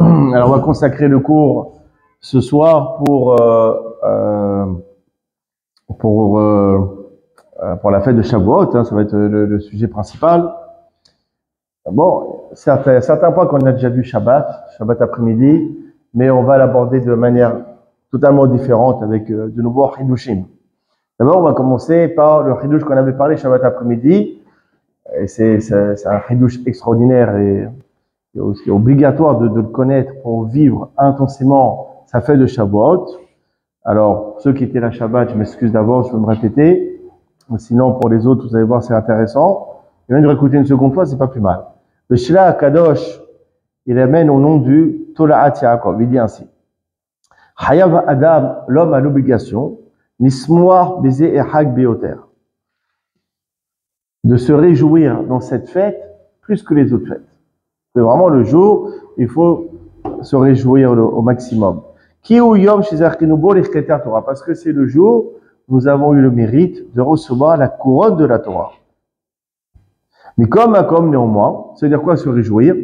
Alors, on va consacrer le cours ce soir pour la fête de Shavuot, hein, ça va être le sujet principal. Bon, certains points qu'on a déjà vu Shabbat après-midi, mais on va l'aborder de manière totalement différente avec de nouveaux Hidushim. D'abord, on va commencer par le Hidush qu'on avait parlé Shabbat après-midi, et c'est un Hidush extraordinaire et aussi obligatoire de le connaître pour vivre intensément sa fête de Shavuot. Alors, ceux qui étaient là Shabbat, je m'excuse d'avance, je vais me répéter. Sinon, pour les autres, vous allez voir, c'est intéressant. Et même de réécouter une seconde fois, c'est pas plus mal. Le Shila Kadosh, il amène au nom du Tola'at Yaakov. Il dit ainsi. Hayav Adam, l'homme a l'obligation, nismoar baiser et hag beoter, de se réjouir dans cette fête plus que les autres fêtes. C'est vraiment le jour, il faut se réjouir au maximum. Ki ou yom shizarkinubo l'echketer Torah, parce que c'est le jour où nous avons eu le mérite de recevoir la couronne de la Torah. Mais comme néanmoins, c'est-à-dire quoi se réjouir?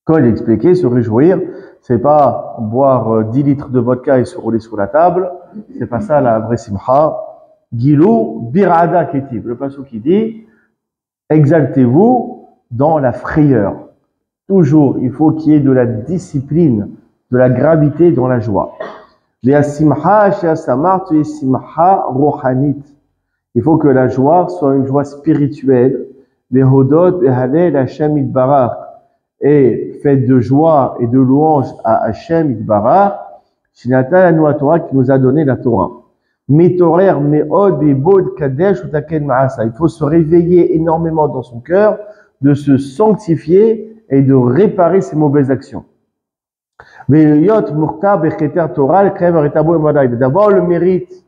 Quand il expliquait, se réjouir, c'est pas boire 10 litres de vodka et se rouler sur la table, c'est pas ça la vraie simcha. Gilou birada ketiv, le passage qui dit, exaltez-vous dans la frayeur. Toujours, il faut qu'il y ait de la discipline, de la gravité dans la joie. Il faut que la joie soit une joie spirituelle. Et faites de joie et de louange à Hashem Itbarach, Torah qui nous a donné la Torah. Il faut se réveiller énormément dans son cœur, de se sanctifier et de réparer ses mauvaises actions. D'avoir le mérite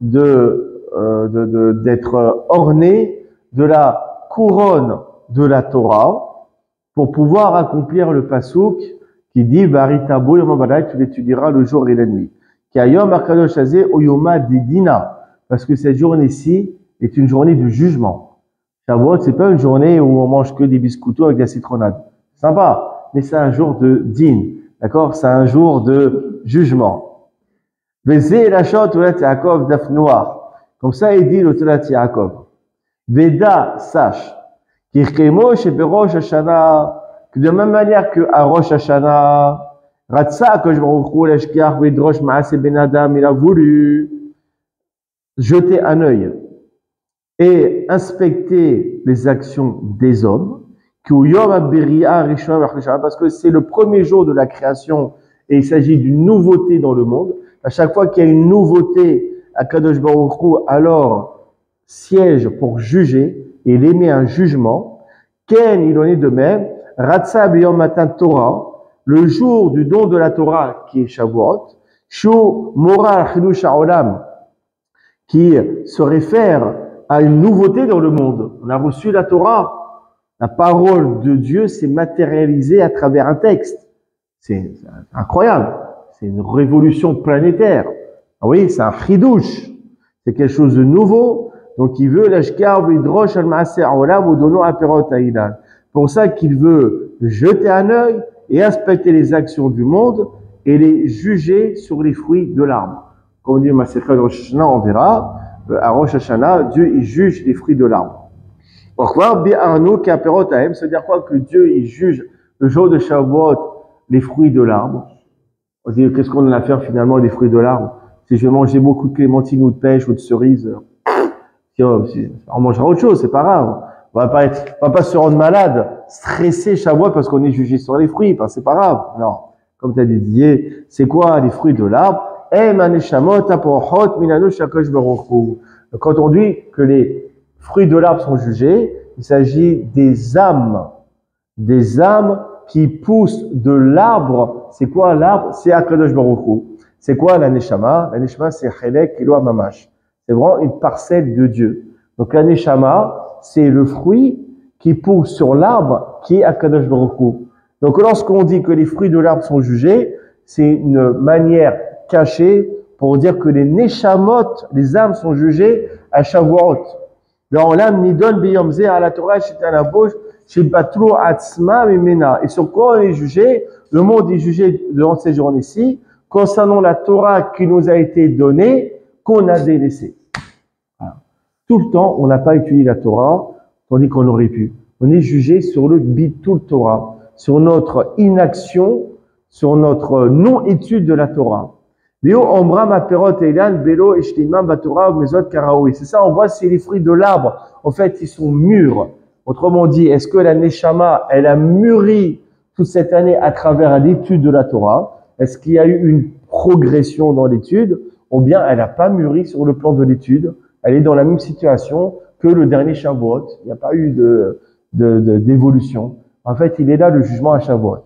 d'être orné de la couronne de la Torah pour pouvoir accomplir le pasouk qui dit Varitabu Yom HaBadai, tu l'étudieras le jour et la nuit. Qui a Yom HaKadosh Hazeh Oyoma Didina, parce que cette journée-ci est une journée de jugement. Shavuot, c'est pas une journée où on mange que des biscuitos avec de la citronnade. Sympa, mais c'est un jour de din, d'accord? C'est un jour de jugement. Vezé Lachot Tolat Yaakov Daf Noir. Comme ça, il dit le Tolat Yaakov. Veda, sache, que de la même manière que à Rosh Hashanah, Ratsa, que je me retrouve l'Eshkiach, Vedrosh Maase Ben Adam, il a voulu jeter un œil et inspecter les actions des hommes, parce que c'est le premier jour de la création et il s'agit d'une nouveauté dans le monde. À chaque fois qu'il y a une nouveauté, Akadosh Baruch Hu alors siège pour juger et il émet un jugement. Ken, il en est de même. Ratsa b'yom matan Torah, le jour du don de la Torah qui est Shavuot. Shu moral chidush ha'olam, qui se réfère à une nouveauté dans le monde. On a reçu la Torah. La parole de Dieu s'est matérialisée à travers un texte. C'est incroyable. C'est une révolution planétaire. Ah oui, c'est un chidouche. C'est quelque chose de nouveau. Donc, il veut l'ashkar v'idrosh al-ma'aseh ha'olam udono aperot ha'ilan. Pour ça qu'il veut jeter un œil et inspecter les actions du monde et les juger sur les fruits de l'arbre. Comme on dit Masechet Rosh Hashanah, on verra. À Rosh Hashanah, Dieu, il juge les fruits de l'arbre. C'est-à-dire quoi? Que Dieu, il juge le jour de Shavuot les fruits de l'arbre. On dit, qu'est-ce qu'on en a à faire finalement des fruits de l'arbre? Si je vais manger beaucoup de clémentines ou de pêche ou de cerises, on mangera autre chose, c'est pas grave. On va pas se rendre malade, stressé Shavuot parce qu'on est jugé sur les fruits, c'est pas grave. Non. Comme tu as dit, c'est quoi les fruits de l'arbre? Quand on dit que les fruits de l'arbre sont jugés, il s'agit des âmes qui poussent de l'arbre. C'est quoi l'arbre? C'est Akadosh Baruch Hu. C'est quoi la Neshama? La Neshama, c'est Chelek Eloah Mamash. C'est vraiment une parcelle de Dieu. Donc la Neshama, c'est le fruit qui pousse sur l'arbre qui est Akadosh Baruch Hu. Donc lorsqu'on dit que les fruits de l'arbre sont jugés, c'est une manière cachée pour dire que les Neshamot, les âmes sont jugées à Shavuot. Dans l'âme nidon biyomze à la Torah, chez Tanabosh, chez Batro Atzma Mimena. Et sur quoi on est jugé? Le monde est jugé durant ces journées-ci concernant la Torah qui nous a été donnée, qu'on a délaissée. Voilà. Tout le temps, on n'a pas étudié la Torah, tandis qu'on aurait pu. On est jugé sur le bitul Torah, sur notre inaction, sur notre non-étude de la Torah. C'est ça, on voit, c'est les fruits de l'arbre. En fait, ils sont mûrs. Autrement dit, est-ce que la Neshama, elle a mûri toute cette année à travers l'étude de la Torah? Est-ce qu'il y a eu une progression dans l'étude? Ou bien elle n'a pas mûri sur le plan de l'étude? Elle est dans la même situation que le dernier Shavuot. Il n'y a pas eu d'évolution. En fait, il est là le jugement à Shavuot.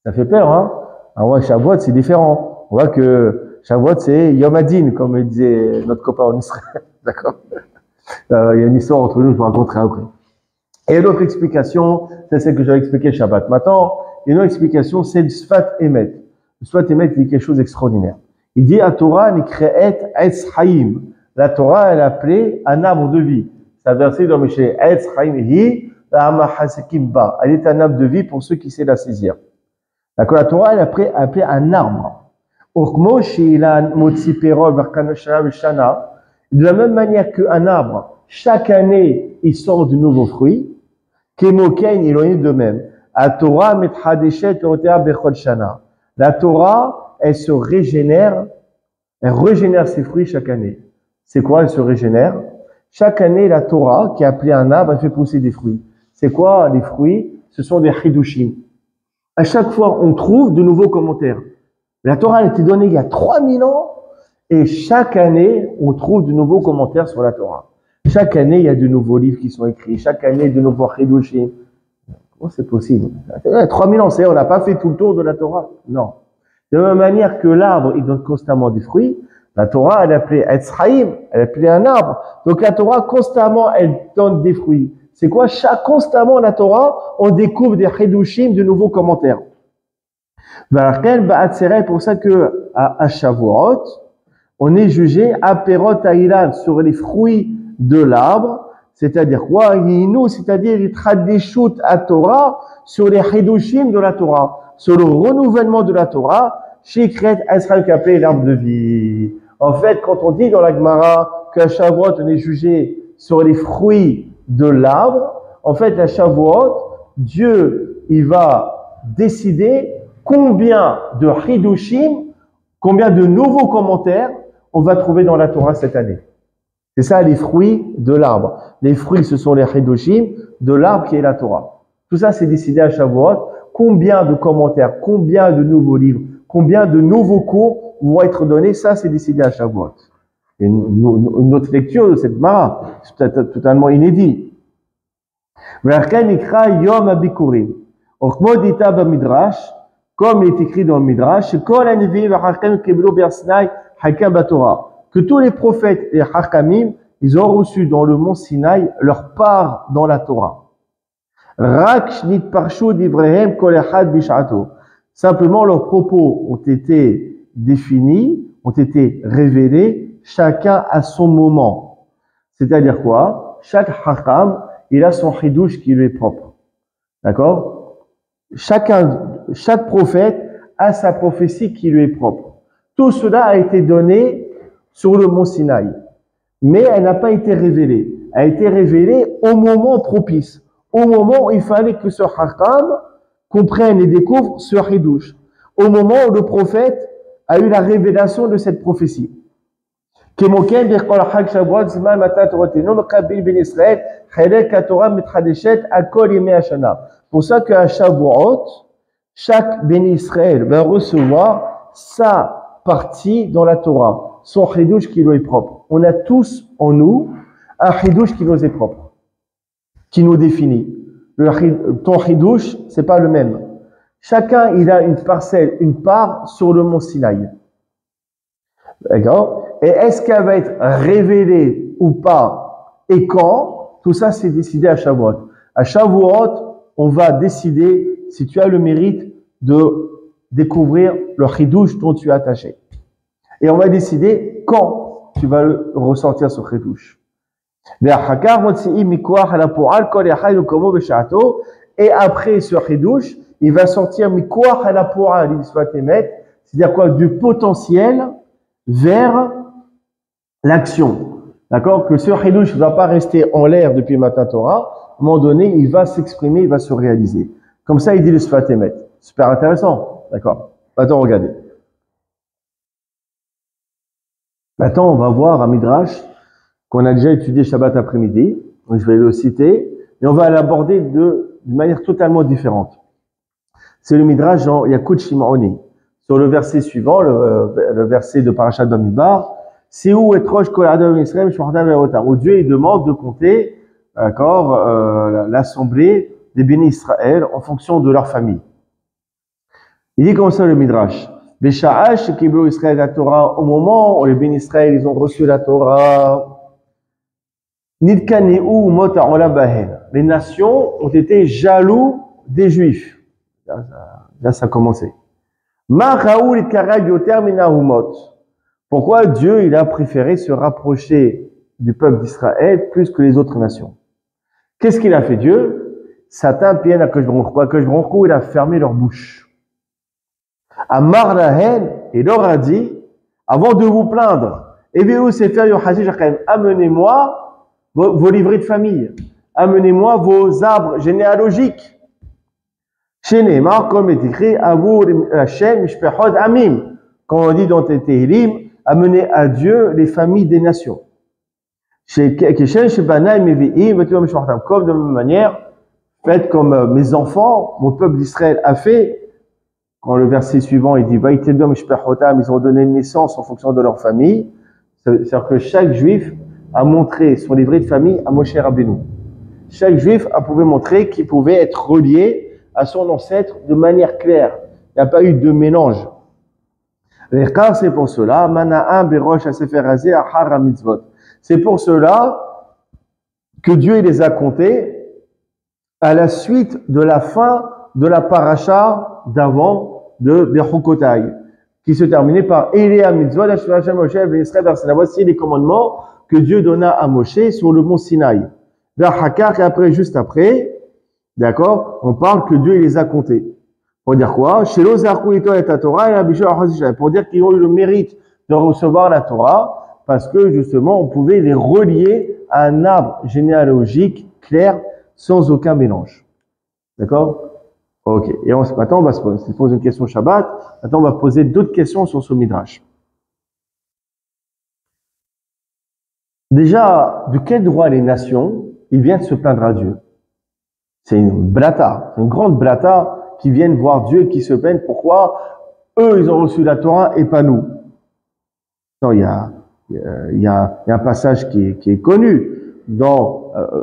Ça fait peur, hein? Alors, ouais, Shavuot, c'est différent. On voit que Shavuot, c'est Yom Hadin, comme disait notre copain en Israël. D'accord? Il y a une histoire entre nous, je vous raconterai après. Et l'autre explication, c'est celle que j'avais expliqué Shabbat. Maintenant, une autre explication, c'est le Sfat Emet. Le Sfat Emet dit quelque chose d'extraordinaire. Il dit, à Torah, Nikre'et Etz Chaim. La Torah, elle a appelé un arbre de vie. C'est un verset dans Michel. Etz Chaim hi, la Hasekim ba. Elle est un arbre de vie pour ceux qui savent la saisir. D'accord? La Torah, elle a appelé un arbre. De la même manière qu'un arbre, chaque année, il sort de nouveaux fruits. Kemoken, il en est de même. La Torah, elle se régénère, elle régénère ses fruits chaque année. C'est quoi, elle se régénère? Chaque année, la Torah, qui est appelée un arbre, elle fait pousser des fruits. C'est quoi les fruits? Ce sont des chidushim. À chaque fois, on trouve de nouveaux commentaires. La Torah, elle a été donnée il y a 3000 ans, et chaque année, on trouve de nouveaux commentaires sur la Torah. Chaque année, il y a de nouveaux livres qui sont écrits. Chaque année, de nouveaux chidushim. Comment c'est possible? 3000 ans, c'est on n'a pas fait tout le tour de la Torah. Non. De la même manière que l'arbre, il donne constamment des fruits, la Torah, elle appelait Etz Chaim, elle appelait un arbre. Donc la Torah, constamment, elle donne des fruits. C'est quoi? Constamment, la Torah, on découvre des chidushim, de nouveaux commentaires. C'est pour ça que à Shavuot, on est jugé à Perot Aïlan, sur les fruits de l'arbre. C'est-à-dire quoi? C'est-à-dire les tradishut à Torah, sur les chidushim de la Torah, sur le renouvellement de la Torah, chez Kret Israël qui appelé l'arbre de vie. En fait, quand on dit dans la Gemara qu'à Shavuot, on est jugé sur les fruits de l'arbre, en fait, à Shavuot, Dieu, il va décider combien de chidushim, combien de nouveaux commentaires on va trouver dans la Torah cette année. C'est ça, les fruits de l'arbre. Les fruits, ce sont les chidushim de l'arbre qui est la Torah. Tout ça, c'est décidé à Shavuot. Combien de commentaires, combien de nouveaux livres, combien de nouveaux cours vont être donnés, ça, c'est décidé à Shavuot. Et une autre lecture de cette Mara, c'est totalement inédit. Yom Abikurim. Comme il est écrit dans le Midrash, que tous les prophètes et Hakamim, ils ont reçu dans le mont Sinaï leur part dans la Torah. Simplement, leurs propos ont été définis, ont été révélés, chacun à son moment. C'est-à-dire quoi? Chaque Hakam, il a son chidush qui lui est propre. D'accord? Chaque prophète a sa prophétie qui lui est propre. Tout cela a été donné sur le mont Sinaï. Mais elle n'a pas été révélée. Elle a été révélée au moment propice. Au moment où il fallait que ce Hakam comprenne et découvre ce Hidush. Au moment où le prophète a eu la révélation de cette prophétie. Pour ça qu'à Shavuot, chaque Ben Israël va recevoir sa partie dans la Torah, son Hidush qui lui est propre. On a tous en nous un Hidush qui nous est propre, qui nous définit. Ton Hidush, c'est pas le même. Chacun, il a une parcelle, une part sur le mont Sinaï. D'accord? Et est-ce qu'elle va être révélée ou pas? Et quand? Tout ça, c'est décidé à Shavuot. À Shavuot, on va décider si tu as le mérite de découvrir le Hidush dont tu es attaché. Et on va décider quand tu vas ressentir ce Hidush. Et après ce Hidush, il va sortir mikoach halapora l'isvatemet, c'est-à-dire quoi? Du potentiel vers l'action. D'accord? Que ce Hidush ne va pas rester en l'air depuis Matan Torah. À un moment donné, il va s'exprimer, il va se réaliser. Comme ça, il dit le Sfatemet. Super intéressant. D'accord? Maintenant, regardez. Maintenant, on va voir un Midrash qu'on a déjà étudié Shabbat après-midi. Je vais le citer. Et on va l'aborder d'une manière totalement différente. C'est le Midrash dans Yakut Shimoni. Sur le verset suivant, le verset de Parashat Bamidbar. C'est où Etrosh Kol Adam Israël Shmuchtam Ve'otam, où Dieu il demande de compter, d'accord, l'assemblée des bénis Israël en fonction de leur famille. Il dit comme ça le Midrash. Besha'ash Kiblu Israël la Torah, au moment où les bénis Israël ils ont reçu la Torah, Nidkaneu Mot Ha'olam Bahen. Les nations ont été jaloux des Juifs. Là, ça a commencé. Ma Raoul et Karag Yoter Minahumot. Pourquoi Dieu il a préféré se rapprocher du peuple d'Israël plus que les autres nations? Qu'est-ce qu'il a fait Dieu? Satan, Pien, Akashbronkou, il a fermé leur bouche. Amar Lahen, il leur a dit, avant de vous plaindre, amenez-moi vos livrets de famille, amenez-moi vos arbres généalogiques. Chez Neymar, comme est écrit, Avour Hashem, Mishpechod Amim, quand on dit dans Tehillim, amener à Dieu les familles des nations. Comme de la même manière, faites comme mes enfants, mon peuple d'Israël a fait. Quand le verset suivant, il dit, ils ont donné naissance en fonction de leur famille. C'est-à-dire que chaque juif a montré son livret de famille à Moshe Rabbeinu. Chaque juif a pu montrer qu'il pouvait être relié à son ancêtre de manière claire. Il n'y a pas eu de mélange. C'est pour cela, c'est pour cela que Dieu les a comptés à la suite de la fin de la paracha d'avant de Bechukotai, qui se terminait par Elea Mitzvot, voici les commandements que Dieu donna à Moshe sur le mont Sinaï. Et après, juste après, d'accord, on parle que Dieu les a comptés. Pour dire quoi? Pour dire qu'ils ont eu le mérite de recevoir la Torah, parce que justement, on pouvait les relier à un arbre généalogique clair, sans aucun mélange. D'accord? Ok. Et maintenant, on va se poser une question Shabbat. Maintenant, on va poser d'autres questions sur ce Midrash. Déjà, de quel droit les nations, ils viennent se plaindre à Dieu? C'est une blata, une grande blata, qui viennent voir Dieu et qui se plaignent. Pourquoi eux, ils ont reçu la Torah et pas nous? Non, il y a un passage qui est connu.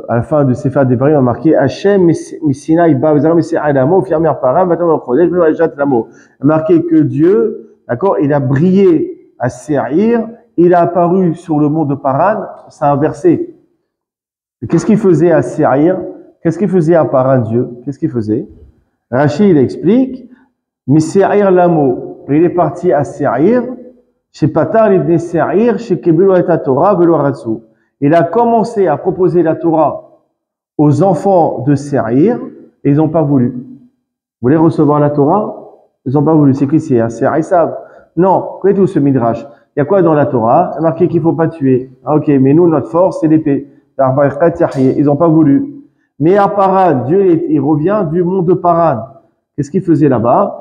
À la fin de Sefer Devarim, on a marqué Hachem Messinaï Ba'azar Messinaï Lamo, Firmer Param, maintenant on a marqué que Dieu, d'accord, il a brillé à Seir, il a apparu sur le mont de Paran, c'est inversé. Qu'est-ce qu'il faisait à Seir? Qu'est-ce qu'il faisait à Paran, Dieu? Qu'est-ce qu'il faisait? Rachid, il explique, Seir Lamo, il est parti à Seir, chez Patar, il venait Seir, chez Kebelo et Torah, Velo Ratsu. Il a commencé à proposer la Torah aux enfants de Seir, et ils n'ont pas voulu. Vous voulez recevoir la Torah? Ils n'ont pas voulu. C'est qui c'est? Seir, ils savent. Non, connaissez tout ce midrash. Il y a quoi dans la Torah? Il y a marqué qu'il ne faut pas tuer. Ah, ok, mais nous, notre force, c'est l'épée. Ils n'ont pas voulu. Mais à Paran, Dieu, il revient du mont de Paran. Qu'est-ce qu'il faisait là-bas?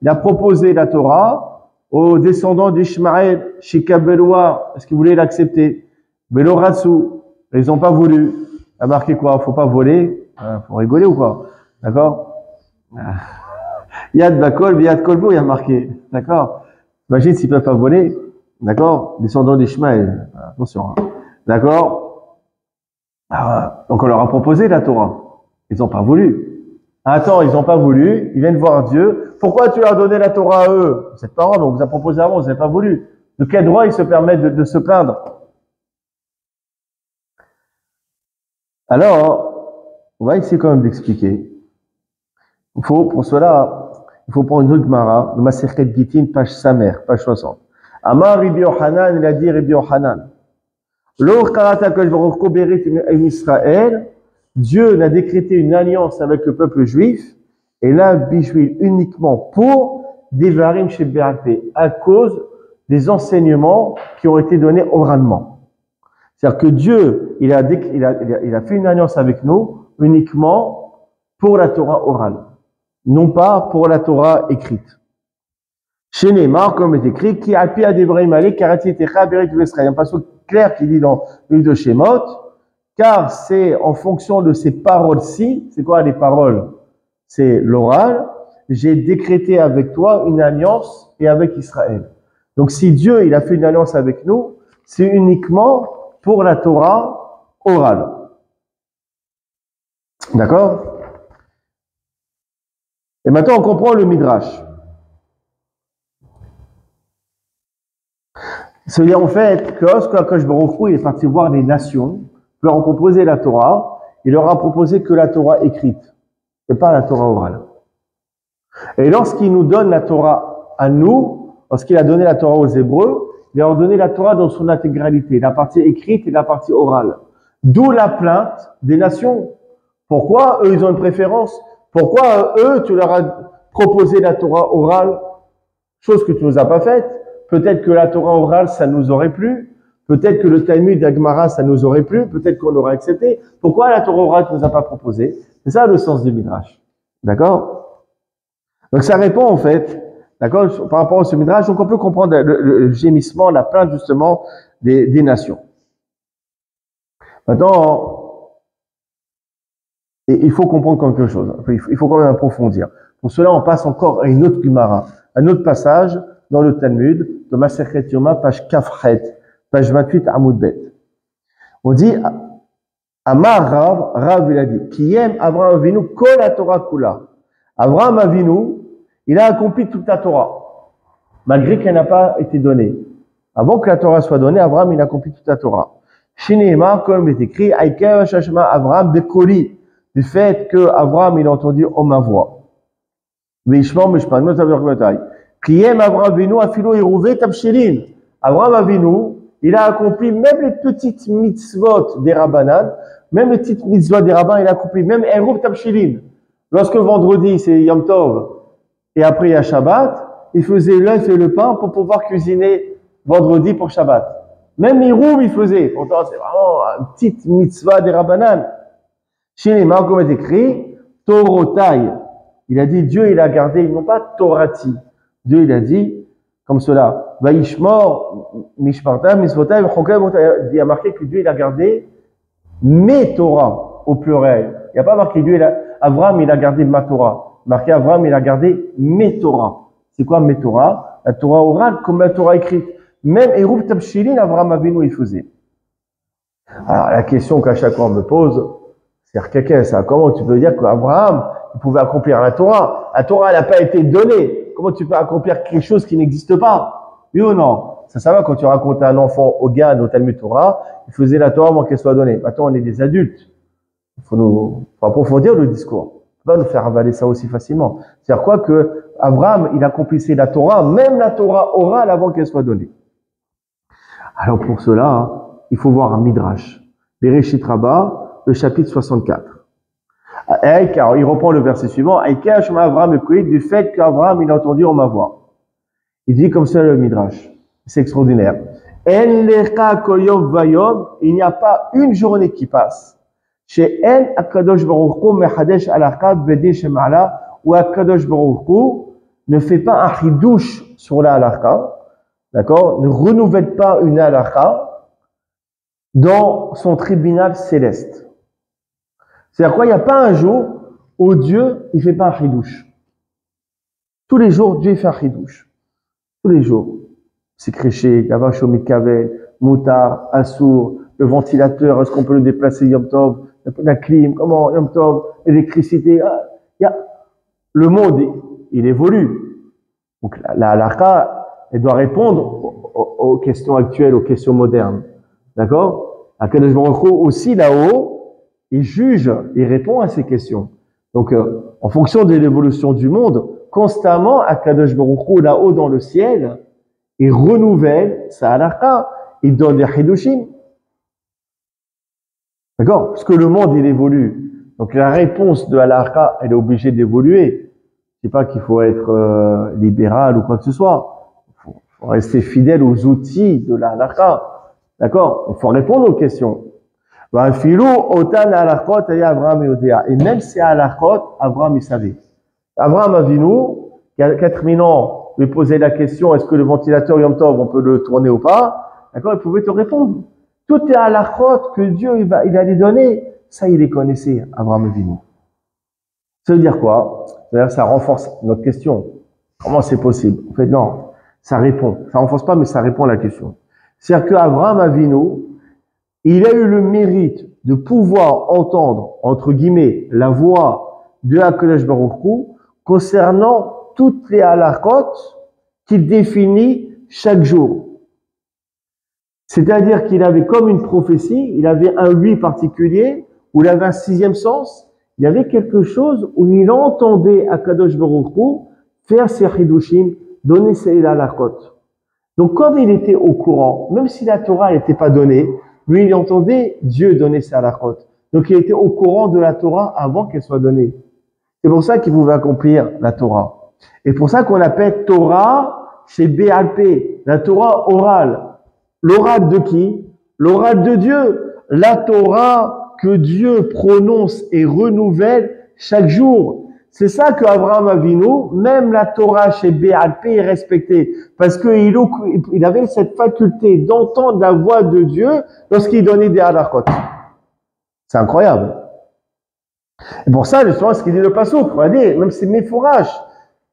Il a proposé la Torah aux descendants d'Ishmaël, Shikabeloa, est-ce qu'ils voulaient l'accepter? Beloratsu, ils n'ont pas voulu. Il a marqué quoi? Faut pas voler. Faut rigoler ou quoi? D'accord? Yad Bakol, Yad Kolbo, il y a marqué. D'accord? Imagine s'ils peuvent pas voler. D'accord? Descendants d'Ishmaël. Attention. Hein. D'accord? Donc on leur a proposé la Torah. Ils n'ont pas voulu. Attends, ils n'ont pas voulu. Ils viennent voir Dieu. Pourquoi tu leur as donné la Torah à eux? Cette parole, on vous a proposé avant, vous n'avez pas voulu. De quel droit ils se permettent de se plaindre? Alors, on va essayer quand même d'expliquer. Pour cela, il faut prendre une autre Gemara, le Masechet Gittin, page Samer, page 60. Amar Rabbi Yochanan, il a dit Rabbi Yochanan. Lo qara'ta kol baruch hu berit Israël, Dieu n'a décrété une alliance avec le peuple juif, et là, Bishvil uniquement pour Devarim chez BRP, à cause des enseignements qui ont été donnés oralement. C'est-à-dire que Dieu, il a fait une alliance avec nous uniquement pour la Torah orale, non pas pour la Torah écrite. Chez Neymar, comme est écrit, qui a pu à Devarim aller, karati techa beret v'esraël. Il y a un passage clair qui dit dans le livre de Shemot, car c'est en fonction de ces paroles-ci, c'est quoi les paroles? C'est l'oral, j'ai décrété avec toi une alliance et avec Israël. Donc si Dieu il a fait une alliance avec nous, c'est uniquement pour la Torah orale. D'accord? Et maintenant on comprend le Midrash. C'est-à-dire en fait que lorsque Akash Baruch Hu est parti voir les nations, il leur a proposé la Torah, il leur a proposé que la Torah écrite, et pas la Torah orale. Et lorsqu'il nous donne la Torah à nous, lorsqu'il a donné la Torah aux Hébreux, il leur a donné la Torah dans son intégralité, la partie écrite et la partie orale. D'où la plainte des nations. Pourquoi eux, ils ont une préférence? Pourquoi eux, tu leur as proposé la Torah orale, chose que tu nous as pas faite? Peut-être que la Torah orale, ça nous aurait plu. Peut-être que le Talmud d'Agmara, ça nous aurait plu. Peut-être qu'on aurait accepté. Pourquoi la Torah orale, tu nous as pas proposé? C'est ça le sens du Midrash. D'accord? Donc ça répond en fait, d'accord, par rapport à ce Midrash. Donc on peut comprendre le gémissement, la plainte justement des nations. Maintenant, il faut comprendre quelque chose. Il faut quand même approfondir. Pour cela, on passe encore à une autre Gemara, un autre passage dans le Talmud, de Masechet Yoma, page Kafret, page 28, Amoud Bet. On dit, Amar Rav, il a dit, qui aime Avraham Avinu, kol la Torah kula. Avraham Avinu, il a accompli toute la Torah, malgré qu'elle n'a pas été donnée. Avant que la Torah soit donnée, Avraham, il a accompli toute la Torah. Shineema, comme il est écrit, Aïka Shashma Avraham Bekoli, du fait que Avraham, il a entendu ma voix. Vishman Mishpan, nous avons une bataille. Kriem Avraham Avinu, Afilo Yerouvé Tabshilin. Avraham Avinu, il a accompli même les petites mitzvot des Rabbanan, même les petites mitzvot des rabbins, il a accompli, même Eruv Tabshilin. Lorsque vendredi, c'est Yom Tov, et après il y a Shabbat, il faisait l'œuf et le pain pour pouvoir cuisiner vendredi pour Shabbat. Même Eruv, il faisait. Pourtant, c'est vraiment une petite mitzvah des Rabbanan. Chez les marques, comme est écrit, Torotai. Il a dit, Dieu, il a gardé, non pas Torati. Dieu, il a dit, comme cela, Vaishmor, Mishparta, Misvotai, il a marqué que Dieu, il a gardé mes Torah, au pluriel. Il n'y a pas marqué Dieu, Avraham, il a gardé ma Torah. Marqué Avraham, il a gardé mes Torah. C'est quoi mes Torah? La Torah orale, comme la Torah écrite. Même Eruv Tabshilin, Avraham Avinu, il faisait. Alors, la question qu'à chaque fois on me pose, c'est quelqu'un, ça, comment tu peux dire qu'Avraham, il pouvait accomplir la Torah? La Torah, elle n'a pas été donnée. Comment tu peux accomplir quelque chose qui n'existe pas? Oui ou non? Ça va quand tu racontes à un enfant au gars, au Talmud Torah, il faisait la Torah avant qu'elle soit donnée. Maintenant, on est des adultes. Il faut approfondir le discours. On ne peut pas nous faire avaler ça aussi facilement. C'est-à-dire quoi que Avraham, il accomplissait la Torah, même la Torah orale avant qu'elle soit donnée. Alors pour cela, il faut voir un Midrash. Bereshit Rabbah, le chapitre 64. Alors, il reprend le verset suivant. Avraham du fait qu'Avraham, il a entendu ma voix. Il dit comme ça le Midrash. C'est extraordinaire. Il n'y a pas une journée qui passe. Chez En Akadosh Baruch Hu mechadesh alakha b'din shema'ala, où Akadosh Baruch Hu ne fait pas un chidouche sur la halakha, d'accord, ne renouvelle pas une halakha dans son tribunal céleste. C'est-à-dire quoi? Il n'y a pas un jour où Dieu il fait pas un chidouche. Tous les jours, Dieu fait un chidouche. Tous les jours. C'est créché, Yavash Mikavel, Moutar, Assour, le ventilateur, est-ce qu'on peut le déplacer Yom Tov, la clim, comment Yom Tov, l'électricité, le monde, il évolue. Donc la halakha, elle doit répondre aux questions actuelles, aux questions modernes. D'accord? Akadosh Baruch Hu aussi là-haut, il juge, il répond à ces questions. Donc en fonction de l'évolution du monde, constamment Akadosh Baruch Hu là-haut dans le ciel, il renouvelle sa halakha, il donne des hidushim. D'accord? Parce que le monde, il évolue. Donc la réponse de halakha, elle est obligée d'évoluer. Je sais pas qu'il faut être libéral ou quoi que ce soit. Il faut rester fidèle aux outils de la halakha. D'accord? Il faut répondre aux questions. Et même si halachot, Abraham, il savait. Abraham Avinu, qui a 4000 ans, lui posait la question, est-ce que le ventilateur Yom Tov, on peut le tourner ou pas? D'accord? Il pouvait te répondre. Tout est halachot que Dieu, il allait donner. Ça, il les connaissait, Abraham Avinu. Ça veut dire quoi? D'ailleurs, ça renforce notre question. Comment c'est possible? En fait, non. Ça répond. Ça renforce pas, mais ça répond à la question. C'est-à-dire qu'Abraham Avinu, il a eu le mérite de pouvoir entendre, entre guillemets, la voix de HaKadosh Baruch Hu concernant toutes les halachot qu'il définit chaque jour. C'est-à-dire qu'il avait comme une prophétie, il avait un oui particulier, où il avait un sixième sens, il y avait quelque chose où il entendait HaKadosh Baruch Hu faire ses chidushim, donner ses halachot. Donc comme il était au courant, même si la Torah n'était pas donnée, lui il entendait Dieu donner ses halachot. Donc il était au courant de la Torah avant qu'elle soit donnée. C'est pour ça qu'il pouvait accomplir la Torah. Et pour ça qu'on appelle Torah chez B.A.P. la Torah orale. L'oral de qui? L'oral de Dieu. La Torah que Dieu prononce et renouvelle chaque jour. C'est ça que Abraham Avinu, même la Torah chez B.A.P. est respectée. Parce qu'il avait cette faculté d'entendre la voix de Dieu lorsqu'il donnait des halachot. C'est incroyable. Et pour ça, justement, ce qu'il dit le passouk, regardez, même c'est méfourage,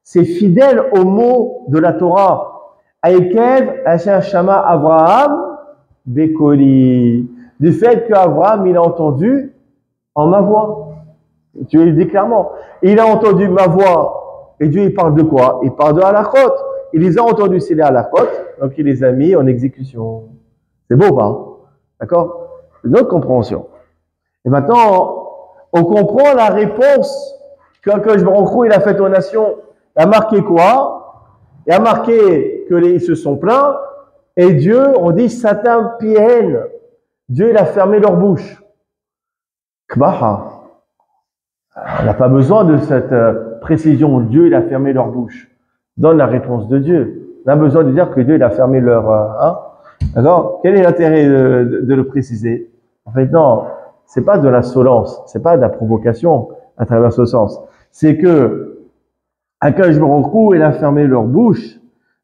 c'est fidèle au mot de la Torah. Aïkev, Asher Shama Abraham, Bekoli. Du fait qu'Abraham, il a entendu en ma voix. Dieu il dit clairement. Il a entendu ma voix. Et Dieu, il parle de quoi? Il parle de halachot. Il les a entendus, c'est les halachot. Donc, il les a mis en exécution. C'est beau, pas? D'accord? C'est notre compréhension. Et maintenant, on comprend la réponse que HaKadosh Baruch Hu, il a faite aux nations. Il a marqué quoi? Il a marqué qu'ils se sont plaints. Et Dieu, on dit Satan Pihen. Dieu, il a fermé leur bouche. Kbaha. On n'a pas besoin de cette précision. Dieu, il a fermé leur bouche. Donne la réponse de Dieu. On a besoin de dire que Dieu, il a fermé leur... D'accord? Quel est l'intérêt de le préciser? En fait, non. C'est pas de l'insolence. C'est pas de la provocation à travers ce sens. C'est que HaKadosh Baruch Hu, il a fermé leur bouche.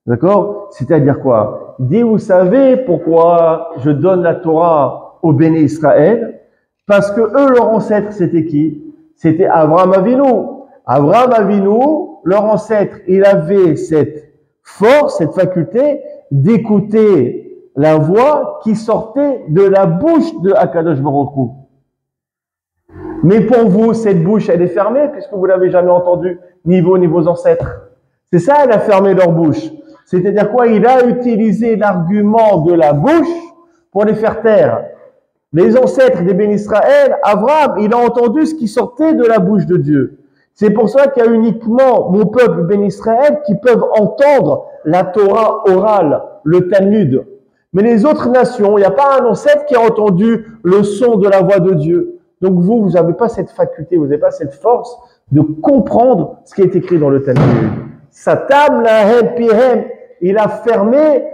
D'accord? C'est-à-dire quoi? Il dit, vous savez pourquoi je donne la Torah au Béné Israël? Parce que eux, leur ancêtre, c'était qui? C'était Abraham Avinu. Abraham Avinu, leur ancêtre, il avait cette force, cette faculté d'écouter la voix qui sortait de la bouche de HaKadosh Baruch Hu. Mais pour vous, cette bouche, elle est fermée puisque vous l'avez jamais entendue, ni vous, ni vos ancêtres. C'est ça, elle a fermé leur bouche. C'est-à-dire quoi? Il a utilisé l'argument de la bouche pour les faire taire. Les ancêtres des Béni Israël, Abraham, il a entendu ce qui sortait de la bouche de Dieu. C'est pour ça qu'il y a uniquement mon peuple Béni Israël qui peuvent entendre la Torah orale, le Talmud. Mais les autres nations, il n'y a pas un ancêtre qui a entendu le son de la voix de Dieu. Donc vous n'avez pas cette faculté, vous n'avez pas cette force de comprendre ce qui est écrit dans le Talmud. Satam lahem pihem, il a fermé,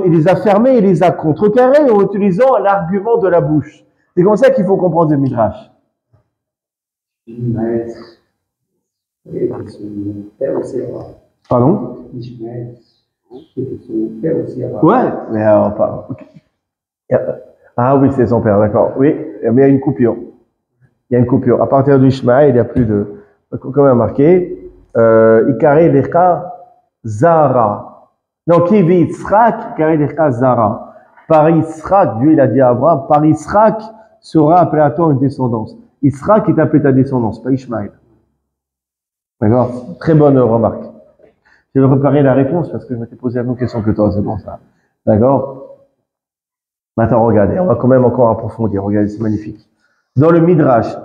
il les a fermés, il les a contrecarrés en utilisant l'argument de la bouche. C'est comme ça qu'il faut comprendre le Midrash. Pardon? Ouais, mais pas. Okay. Ah oui, c'est son père, d'accord. Oui, mais il y a une coupure. Il y a une coupure. À partir d'Ishmaël, il n'y a plus de. Comme marqué, Ikare Lecha Zara. Non, qui vit Yitzhak, Ikare Lecha Zara. Par Yitzhak, Dieu il a dit à Abraham, par Yitzhak sera appelé à toi une descendance. Yitzhak est appelé ta descendance, pas Ishmaël. D'accord? Très bonne remarque. Je vais préparer la réponse parce que je m'étais posé la même question que toi, c'est bon ça. D'accord? Maintenant, regardez, on va quand même encore approfondir. Regardez, c'est magnifique. Dans le Midrash,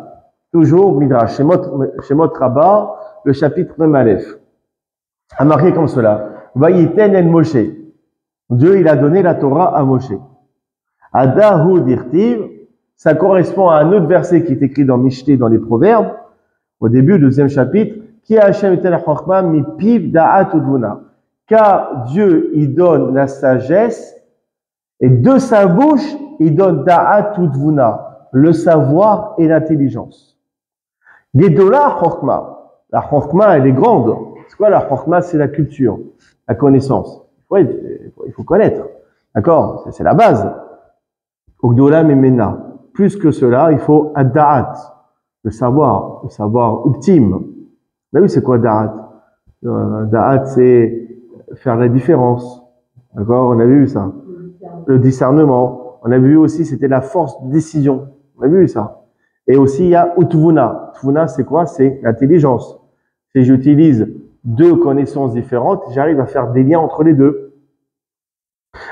toujours Midrash, chez Mot Rabbah, le chapitre Mem Aleph, a marqué comme cela. Vayiten el Moshe. Dieu, il a donné la Torah à Moshe. Adahu dirtiv, Ça correspond à un autre verset qui est écrit dans Mishlé, dans les Proverbes, au début, deuxième chapitre, qui a Hashem etel chokma mi piv da'at udvuna. Car Dieu, il donne la sagesse, et de sa bouche, il donne da'at udvuna, le savoir et l'intelligence. Gedola chokma. La chokma, elle est grande. C'est quoi la chokma? C'est la culture, la connaissance. Il faut connaître. D'accord? C'est la base. Ogdola memena. Plus que cela, il faut ad-da'at, le savoir ultime. Ben oui, c'est quoi da'at? Da'at, c'est faire la différence. D'accord? On avait vu ça. Le discernement. On a vu aussi, c'était la force de décision. On a vu ça. Et aussi, il y a utvuna. Utvuna, c'est quoi? C'est l'intelligence. Si j'utilise deux connaissances différentes, j'arrive à faire des liens entre les deux.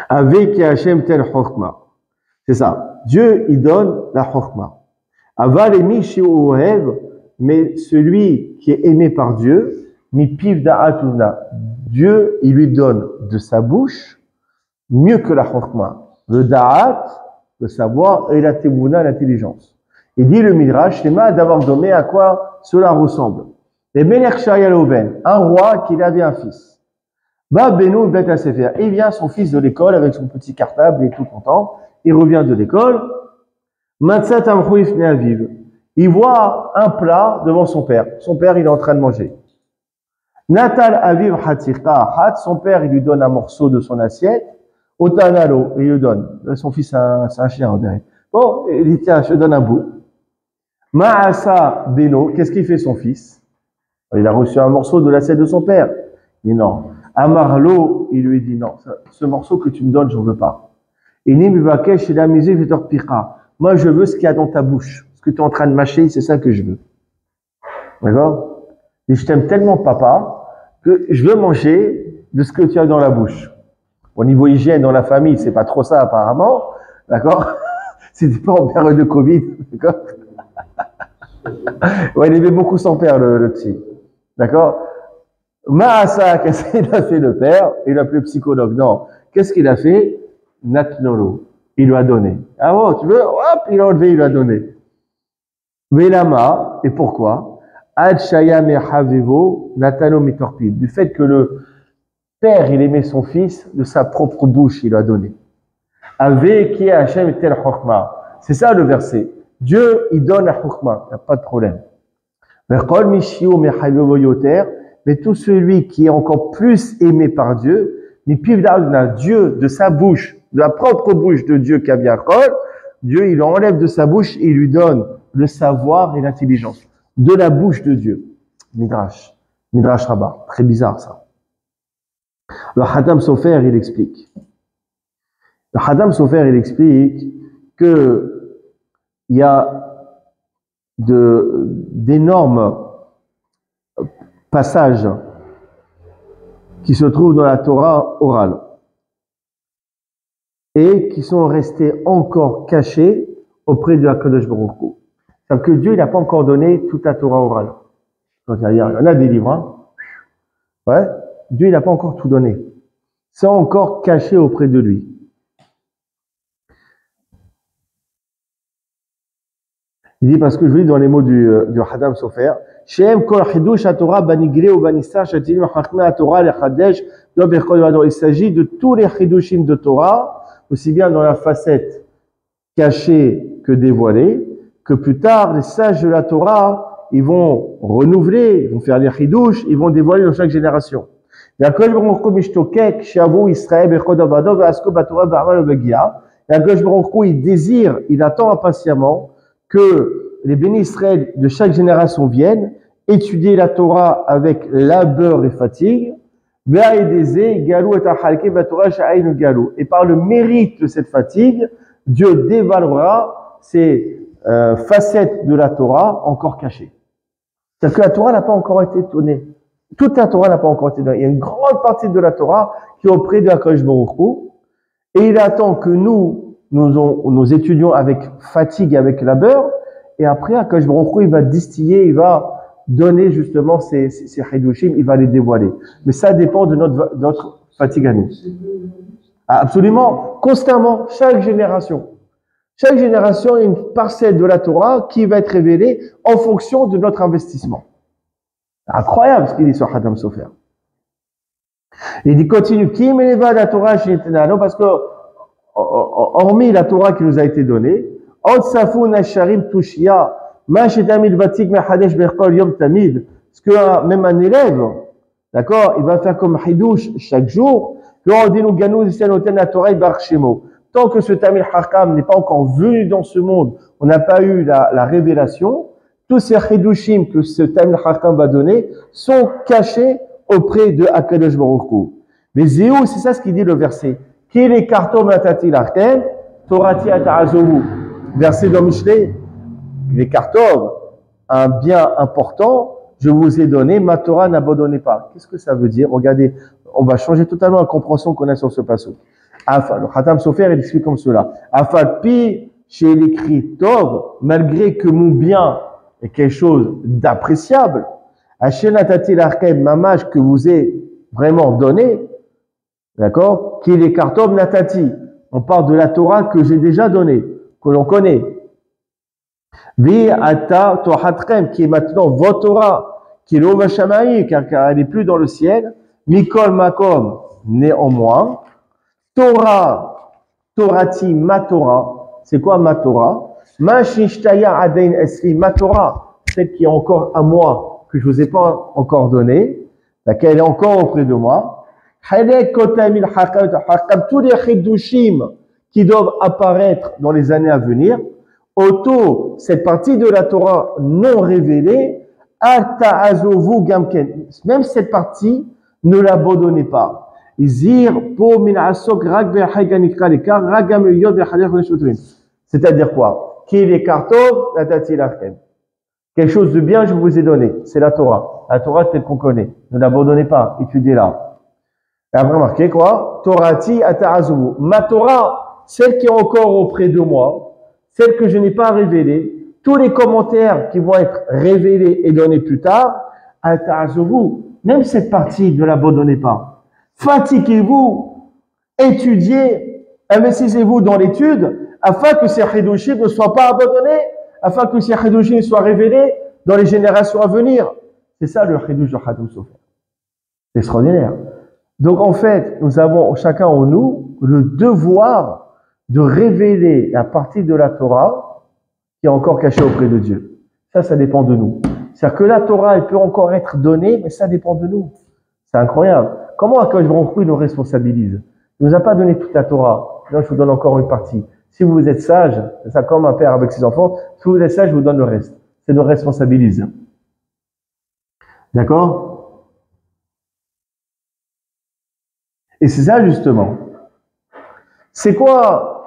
Avec Hashem tel chokma. C'est ça. Dieu, il donne la chokma. Aval emi shi'ohev, mais celui qui est aimé par Dieu, mi piv da'atuna. Dieu, il lui donne de sa bouche mieux que la chokma. Le da'at, le savoir, et la tebouna, l'intelligence. Il dit le Midrash, Shema d'avoir donné à quoi cela ressemble. Les Melech Shayaloven, un roi qui avait un fils. Ba Beno Bet Sefer. Et vient son fils de l'école avec son petit cartable, il est tout content. Il revient de l'école. Matzat Amchoif Neaviv. Il voit un plat devant son père. Son père, il est en train de manger. Natal Aviv Hatzirka Hat. Son père, il lui donne un morceau de son assiette. Otanalo, il lui donne. Son fils, c'est un chien, on dirait. Bon, il dit, tiens, je te donne un bout. Ma'asa Beno. Qu'est-ce qu'il fait son fils? Il a reçu un morceau de l'assiette de son père. Il dit non. Amarlo, il lui dit non. Ce morceau que tu me donnes, j'en veux pas. Moi, je veux ce qu'il y a dans ta bouche. Ce que tu es en train de mâcher, c'est ça que je veux. D'accord? Et je t'aime tellement, papa, que je veux manger de ce que tu as dans la bouche. Au niveau hygiène, dans la famille, c'est pas trop ça, apparemment. D'accord? C'était pas en période de Covid. D'accord? Ouais, il aimait beaucoup son père, le petit. D'accord? Maasa, qu'est-ce qu'il a fait le père? Il a appelé le psychologue. Non. Qu'est-ce qu'il a fait? Natnolo. Il lui a donné. Ah bon, tu veux? Hop, il a enlevé, il lui a donné. Velama. Et pourquoi? Ad shaya mehavivo natano mitorpib. Du fait que le père, il aimait son fils, de sa propre bouche, il lui a donné. Ave ki Hashem tel chokma. C'est ça le verset. Dieu, il donne la chokma. Il n'y a pas de problème. Mais tout celui qui est encore plus aimé par Dieu, Dieu de sa bouche, de la propre bouche de Dieu qui a bien Kol, Dieu il enlève de sa bouche et il lui donne le savoir et l'intelligence. De la bouche de Dieu. Midrash Rabbah. Très bizarre ça. Le Hatam Sofer il explique. Le Hatam Sofer il explique que il y a d'énormes passages qui se trouvent dans la Torah orale et qui sont restés encore cachés auprès de HaKadosh Baruch Hu. C'est-à-dire que Dieu n'a pas encore donné toute la Torah orale. Donc, il y en a des livres, hein. Ouais. Dieu n'a pas encore tout donné. C'est encore caché auprès de lui. Il dit parce que je lis dans les mots du Hatam Sofer, il s'agit de tous les chidushim de Torah, aussi bien dans la facette cachée que dévoilée, que plus tard les sages de la Torah, ils vont renouveler, ils vont faire les chidush, ils vont dévoiler dans chaque génération. Yaakov Baruch Hu mishtokek shavu Israël bechod avado ve'asko b'Torah ba'amal u'begia. Yaakov Baruch Hu il désire, il attend impatiemment que les bénis Israël de chaque génération viennent étudier la Torah avec labeur et fatigue, et par le mérite de cette fatigue, Dieu dévalorera ces facettes de la Torah encore cachées. C'est-à-dire que la Torah n'a pas encore été donnée. Toute la Torah n'a pas encore été donnée. Il y a une grande partie de la Torah qui est auprès de HaKadosh Baruch Hu, et il attend que nous étudions avec fatigue, avec labeur, et après, HaKadosh Baruch Hu, il va distiller, il va donner justement ces chidushim, il va les dévoiler. Mais ça dépend de notre fatigue à nous. Absolument, constamment, chaque génération. Chaque génération a une parcelle de la Torah qui va être révélée en fonction de notre investissement. Incroyable ce qu'il dit sur Hatam Sofer. Il dit continue, qui m'éleva la Torah chez Tenano, parce que hormis la Torah qui nous a été donnée, parce que même un élève, d'accord, il va faire comme Hidouche chaque jour, tant que ce Tamil Hakam n'est pas encore venu dans ce monde, on n'a pas eu la révélation, tous ces Hidushim que ce Tamil Hakam va donner sont cachés auprès de Akadosh Baruch Hu. Mais Zéou, c'est ça ce qu'il dit le verset. Qui est kartom natati l'arken, torati ata'azovu. Verset dans Michelet, les kartom, un bien important, je vous ai donné, ma Torah n'abandonnez pas. Qu'est-ce que ça veut dire? Regardez, on va changer totalement la compréhension qu'on a sur ce passage. Le Hatam Sofer, il explique comme cela. Afal pi, chez l'écrit Tov, malgré que mon bien est quelque chose d'appréciable, Hashenatati l'arken, mamage que vous ai vraiment donné, d'accord? Qui est les kartom natati. On parle de la Torah que j'ai déjà donnée, que l'on connaît. Vi ata tohatrem, qui est maintenant votre Torah, qui est l'Oma Shamaï, car elle n'est plus dans le ciel. Mikol makom, néanmoins. Torah, Torati, ma Torah. C'est quoi ma Torah? Ma shishtaya adein esri, ma Torah, celle qui est encore à moi, que je vous ai pas encore donnée, laquelle est encore auprès de moi. Tous les chidushim qui doivent apparaître dans les années à venir, auto, cette partie de la Torah non révélée, même cette partie, ne l'abandonnez pas. C'est-à-dire quoi? Quelque chose de bien, je vous ai donné. C'est la Torah. La Torah telle qu'on connaît. Ne l'abandonnez pas. Étudiez-la. Et après, remarquez quoi? Torati ata'azumu. Ma Torah, celle qui est encore auprès de moi, celle que je n'ai pas révélée, tous les commentaires qui vont être révélés et donnés plus tard, ata'azumu. Même cette partie, ne l'abandonnez pas. Fatiguez-vous, étudiez, investissez-vous dans l'étude, afin que ces chidushim ne soient pas abandonnés, afin que ces chidushim soient révélés dans les générations à venir. C'est ça le chidush de Hatam Sofer. C'est extraordinaire. Donc en fait, nous avons chacun en nous le devoir de révéler la partie de la Torah qui est encore cachée auprès de Dieu. Ça dépend de nous. C'est-à-dire que la Torah, elle peut encore être donnée, mais ça dépend de nous. C'est incroyable. Comment Akadosh Baruch Hu nous responsabilise? Il ne nous a pas donné toute la Torah. Là, je vous donne encore une partie. Si vous êtes sage, c'est ça comme un père avec ses enfants, si vous êtes sage, je vous donne le reste. C'est nous responsabilise. D'accord? Et c'est ça justement. C'est quoi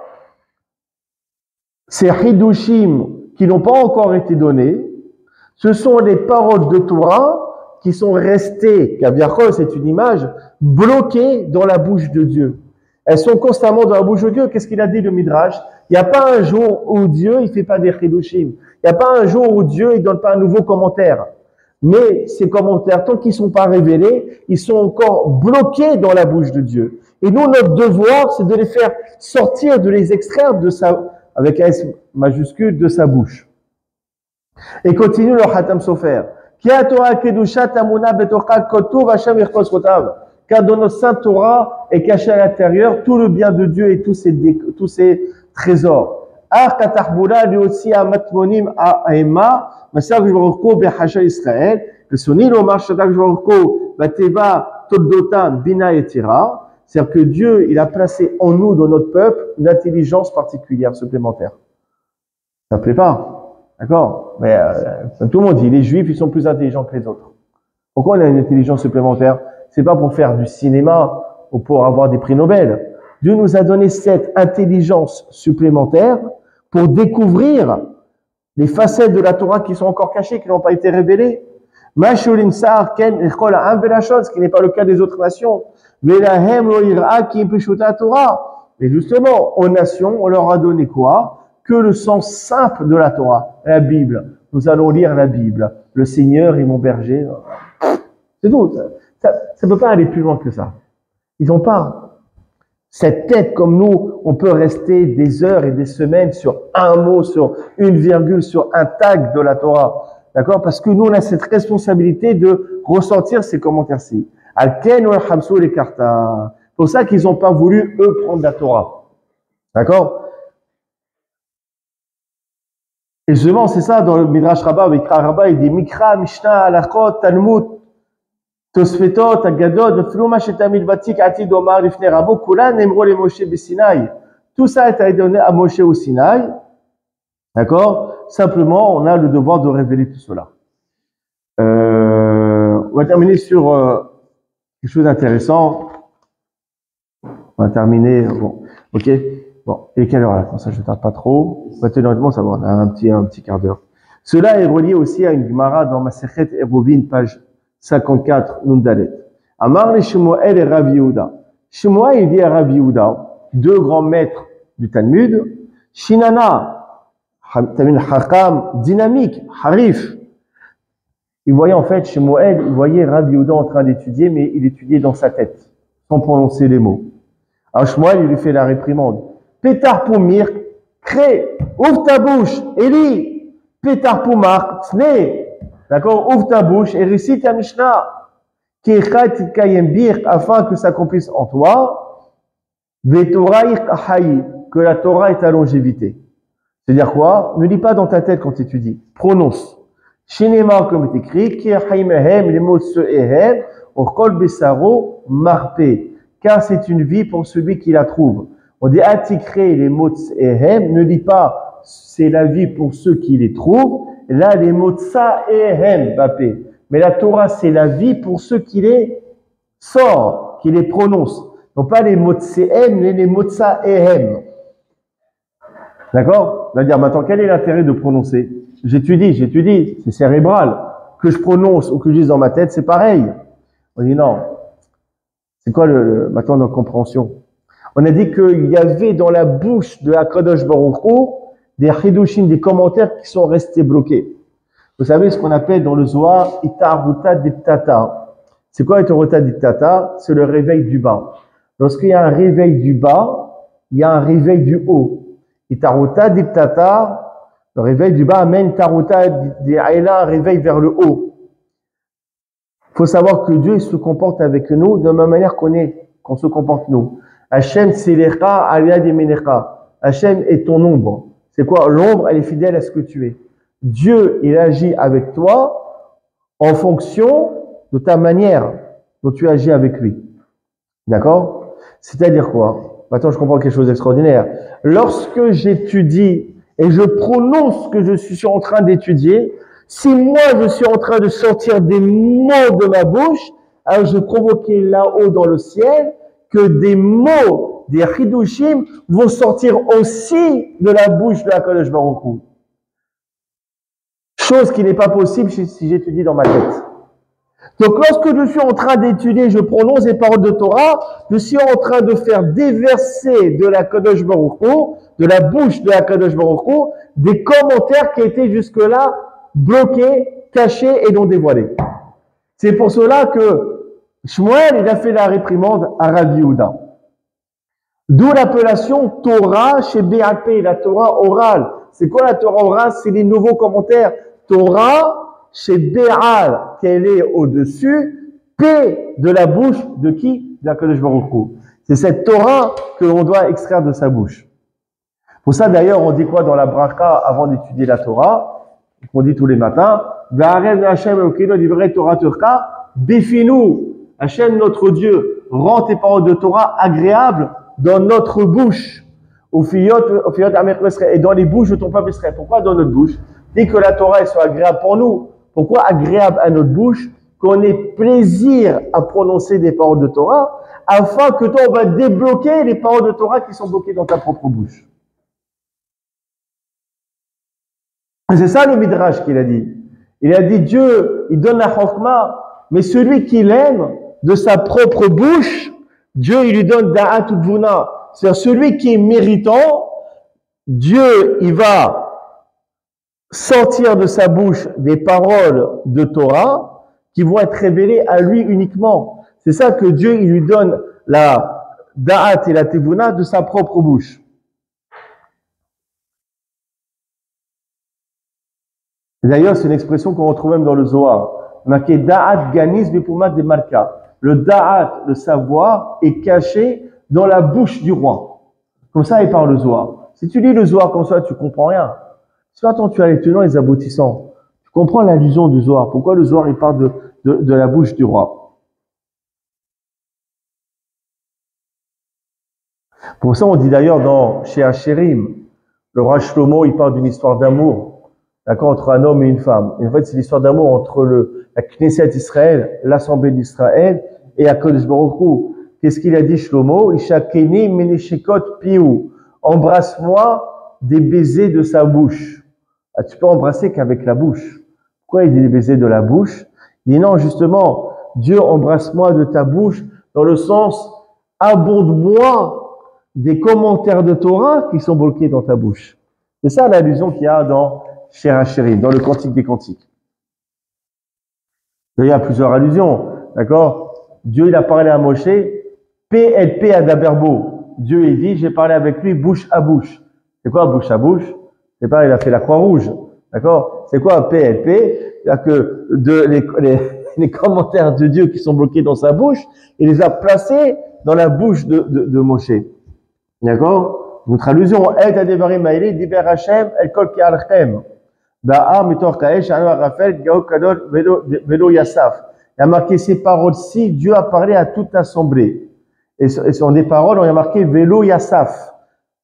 ces hidushim qui n'ont pas encore été donnés? Ce sont les paroles de Torah qui sont restées, Kaviachol, c'est une image, bloquées dans la bouche de Dieu. Elles sont constamment dans la bouche de Dieu. Qu'est-ce qu'il a dit le Midrash? Il n'y a pas un jour où Dieu, il fait pas des chidushim. Il n'y a pas un jour où Dieu, il donne pas un nouveau commentaire. Mais ces commentaires, tant qu'ils sont pas révélés, ils sont encore bloqués dans la bouche de Dieu. Et nous, notre devoir, c'est de les faire sortir, de les extraire de avec un S majuscule, de sa bouche. Et continue le Hatam Sofer. Car dans notre Sainte Torah est caché à l'intérieur tout le bien de Dieu et tous ses trésors. Lui aussi à Matmonim à Aima, Masar Jvorko Behacha Israël, que son île au marche Jvorko, Bateva, Toldotam, Bina et Tira. C'est-à-dire que Dieu, il a placé en nous, dans notre peuple, une intelligence particulière, supplémentaire. Ça ne plaît pas. D'accord? Mais tout le monde dit, les Juifs, ils sont plus intelligents que les autres. Pourquoi on a une intelligence supplémentaire? C'est pas pour faire du cinéma ou pour avoir des prix Nobel. Dieu nous a donné cette intelligence supplémentaire pour découvrir les facettes de la Torah qui sont encore cachées, qui n'ont pas été révélées. Ce qui n'est pas le cas des autres nations. Et justement, aux nations, on leur a donné quoi? Que le sens simple de la Torah, la Bible. Nous allons lire la Bible. Le Seigneur est mon berger. C'est tout. Ça ne peut pas aller plus loin que ça. Ils n'ont pas. Cette tête, comme nous, on peut rester des heures et des semaines sur un mot, sur une virgule, sur un tag de la Torah. D'accord? Parce que nous, on a cette responsabilité de ressortir ces commentaires-ci. Al-Ken ou al-Hamsou les-Karta. C'est pour ça qu'ils n'ont pas voulu, eux, prendre la Torah. D'accord? Et justement, c'est ça, dans le Midrash Rabbah, avec Rabbah, il dit Mikra, Mishnah, Alachot, Talmud, Tosfetot, Agadot, Fluma, Shetamil, Vatik, Atid, Omar, Lifne, Rabo, Kula, Nemro, les Moshe, Bessinaï. Tout ça a été donné à Moshe au Sinaï. D'accord? Simplement, on a le devoir de révéler tout cela. On va terminer sur quelque chose d'intéressant. On va terminer. Bon, ok. Bon, et quelle heure là? Comme ça, je ne tarde pas trop. Honnêtement, ça va. On a un petit quart d'heure. Cela est relié aussi à une Gemara dans Masechet Eruvin, page 54, Nundalet. Amar le Shemuel et Rav Yehuda. Shemuel, il dit à Rav Yehuda, deux grands maîtres du Talmud, Shinana, Tamil Hakam, dynamique, Harif. Il voyait en fait, Shemuel, il voyait Rav Yehuda en train d'étudier, mais il étudiait dans sa tête, sans prononcer les mots. Alors Shemuel, il lui fait la réprimande. Pétar pour Mirk, crée, ouvre ta bouche, Eli, pétar pour Marc, Tsné, d'accord, ouvre ta bouche et récite ta Mishnah, afin que s'accomplisse en toi, que la Torah est ta longévité. C'est-à-dire quoi? Ne lis pas dans ta tête quand tu étudies, prononce. Shinema comme est écrit, les mots se'ehem, orkol besaro, marpe, car c'est une vie pour celui qui la trouve. On dit atikre les mots ehem, ne dit pas c'est la vie pour ceux qui les trouvent. Là, les mots tsa ehem, bapé. Mais la Torah, c'est la vie pour ceux qui les sortent, qui les prononcent. Non pas les mots tsehem, mais les mots tsa ehem. D'accord? On va dire maintenant, quel est l'intérêt de prononcer? J'étudie, c'est cérébral. Que je prononce ou que je dise dans ma tête, c'est pareil. On dit non. C'est quoi maintenant notre compréhension? On a dit qu'il y avait dans la bouche de Akadosh Baruch Hu des chidushim, des commentaires qui sont restés bloqués. Vous savez ce qu'on appelle dans le Zohar Itaruta Diptata. C'est quoi Itaruta Diptata? C'est le réveil du bas. Lorsqu'il y a un réveil du bas, il y a un réveil du haut. Itaruta Diptata, le réveil du bas amène Taruta Di'aila, un réveil vers le haut. Il faut savoir que Dieu il se comporte avec nous de la même manière qu'on se comporte nous. Hachem Silecha Aliyad Emenecha. Hachem est ton ombre. C'est quoi? L'ombre, elle est fidèle à ce que tu es. Dieu, il agit avec toi en fonction de ta manière dont tu agis avec lui. D'accord? C'est-à-dire quoi? Maintenant, je comprends quelque chose d'extraordinaire. Lorsque j'étudie et je prononce ce que je suis en train d'étudier, si moi je suis en train de sortir des mots de ma bouche, alors je provoquais là-haut dans le ciel que des mots, des chidushim vont sortir aussi de la bouche de la Kadosh Baruch Hu. Chose qui n'est pas possible si j'étudie dans ma tête. Donc lorsque je suis en train d'étudier, je prononce les paroles de Torah, je suis en train de faire déverser de la Kadosh Baruch Hu, de la bouche de la Kadosh Baruch Hu, des commentaires qui étaient jusque-là bloqués, cachés et non dévoilés. C'est pour cela que Shmuel, il a fait la réprimande à Rav Yehuda. D'où l'appellation Torah chez BAP, la Torah orale. C'est quoi la Torah orale? C'est les nouveaux commentaires. Torah chez Béal, qu'elle est au-dessus, P de la bouche de qui? De la Kadosh Baruch Hu. C'est cette Torah que l'on doit extraire de sa bouche. Pour ça, d'ailleurs, on dit quoi dans la bracha avant d'étudier la Torah? On dit tous les matins, V'arev Hashem Elokeinu livrei Torah Torah, Bifinu. Hachem, notre Dieu, rend tes paroles de Torah agréables dans notre bouche. Et dans les bouches de ton peuple Israël. Pourquoi dans notre bouche? Dès que la Torah soit agréable pour nous. Pourquoi agréable à notre bouche? Qu'on ait plaisir à prononcer des paroles de Torah, afin que toi, on va débloquer les paroles de Torah qui sont bloquées dans ta propre bouche. C'est ça le Midrash qu'il a dit. Il a dit Dieu, il donne la chokma, mais celui qui l'aime, de sa propre bouche, Dieu il lui donne da'at utvuna. C'est-à-dire celui qui est méritant, Dieu il va sortir de sa bouche des paroles de Torah qui vont être révélées à lui uniquement. C'est ça que Dieu il lui donne da'at et la tevuna de sa propre bouche. D'ailleurs, c'est une expression qu'on retrouve même dans le Zohar. Marqué da'at ganis bipumat de marka. Le da'at, le savoir, est caché dans la bouche du roi. Comme ça, il parle le Zohar. Si tu lis le Zohar comme ça, tu comprends rien. Si attends, tu as les tenants et les aboutissants. Tu comprends l'allusion du Zohar. Pourquoi le Zohar, il parle de la bouche du roi. Pour ça, on dit d'ailleurs chez Hachirim, le roi Shlomo, il parle d'une histoire d'amour, d'accord, entre un homme et une femme. Et en fait, c'est l'histoire d'amour entre la Knesset Israël, l'Assemblée d'Israël, et HaKadosh Baruch Hu. Qu'est-ce qu'il a dit Shlomo? Ishakeni meneshekot piou. Embrasse-moi des baisers de sa bouche. Ah, tu peux embrasser qu'avec la bouche. Pourquoi il dit les baisers de la bouche? Il dit non, justement, Dieu embrasse-moi de ta bouche dans le sens abonde-moi des commentaires de Torah qui sont bloqués dans ta bouche. C'est ça l'allusion qu'il y a dans Shir HaShirim, dans le Cantique des Cantiques. Il y a plusieurs allusions, d'accord? Dieu, il a parlé à Moshe, PLP à Daberbo. Dieu, il dit, j'ai parlé avec lui bouche à bouche. C'est quoi bouche à bouche? C'est pas, il a fait la croix rouge, d'accord? C'est quoi PLP? C'est-à-dire que les commentaires de Dieu qui sont bloqués dans sa bouche, il les a placés dans la bouche de Moshe. D'accord? Notre allusion, El Tadevarim Maïli, Diber Hashem, El Kol Ki Alchem. Ba'a Mitor Kaesh, Anwar Rafel, Gao Kadol, Velo Yassaf. Il y a marqué ces paroles-ci, Dieu a parlé à toute l'assemblée. Et sur des paroles, on a marqué Velo Yassaf.